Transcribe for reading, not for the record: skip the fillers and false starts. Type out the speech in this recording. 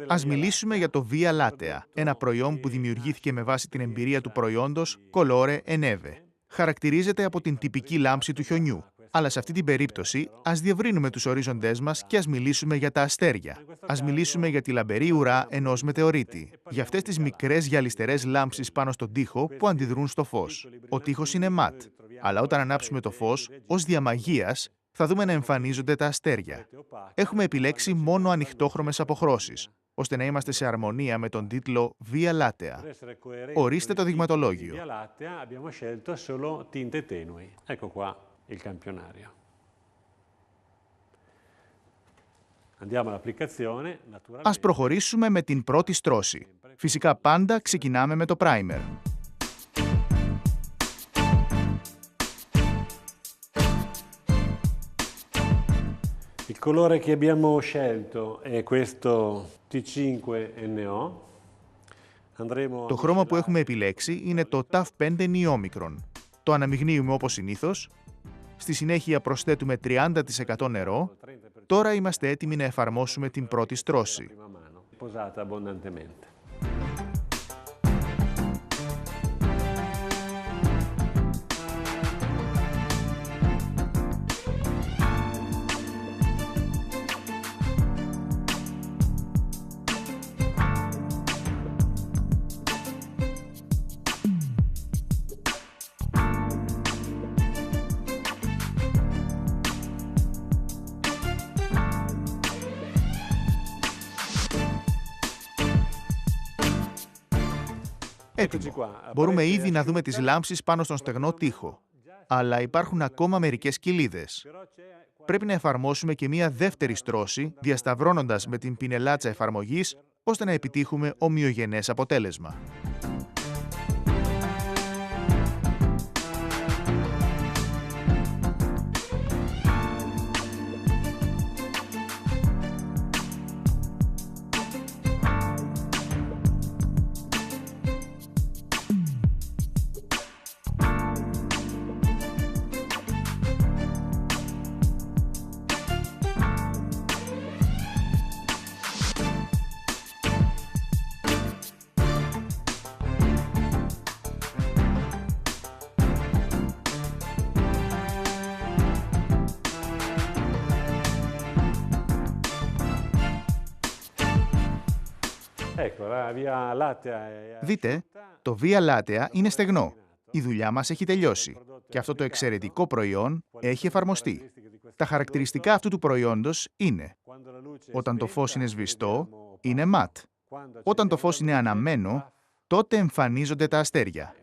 Ας μιλήσουμε για το Via Lattea, ένα προϊόν που δημιουργήθηκε με βάση την εμπειρία του προϊόντος Colore e Neve. Χαρακτηρίζεται από την τυπική λάμψη του χιονιού. Αλλά σε αυτή την περίπτωση, ας διευρύνουμε τους ορίζοντές μας και ας μιλήσουμε για τα αστέρια. Ας μιλήσουμε για τη λαμπερή ουρά ενός μετεωρίτη. Για αυτές τις μικρές γυαλιστερές λάμψεις πάνω στον τοίχο που αντιδρούν στο φως. Ο τοίχος είναι ματ. Αλλά όταν ανάψουμε το φως, ως διαμαγείας, θα δούμε να εμφανίζονται τα αστέρια. Έχουμε επιλέξει μόνο ανοιχτόχρωμες αποχρώσεις, ώστε να είμαστε σε αρμονία με τον τίτλο Via Lattea. Ορίστε το δειγματολόγιο. Ας προχωρήσουμε με την πρώτη στρώση. Φυσικά πάντα ξεκινάμε με το primer. Il colore che abbiamo scelto è questo T5NO. Το χρώμα που έχουμε επιλέξει είναι το TAF 5 Neomicron. Το αναμειγνύουμε όπως συνήθως. Στη συνέχεια προσθέτουμε 30% νερό. Τώρα είμαστε έτοιμοι να εφαρμόσουμε την πρώτη στρώση. Έτοιμο. Μπορούμε ήδη να δούμε τις λάμψεις πάνω στον στεγνό τοίχο. Αλλά υπάρχουν ακόμα μερικές κοιλίδες. Πρέπει να εφαρμόσουμε και μία δεύτερη στρώση, διασταυρώνοντας με την πινελάτσα εφαρμογής, ώστε να επιτύχουμε ομοιογενές αποτέλεσμα. Δείτε, το Via Lattea είναι στεγνό. Η δουλειά μας έχει τελειώσει. Και αυτό το εξαιρετικό προϊόν έχει εφαρμοστεί. Τα χαρακτηριστικά αυτού του προϊόντος είναι: όταν το φως είναι σβηστό, είναι ματ. Όταν το φως είναι αναμμένο, τότε εμφανίζονται τα αστέρια.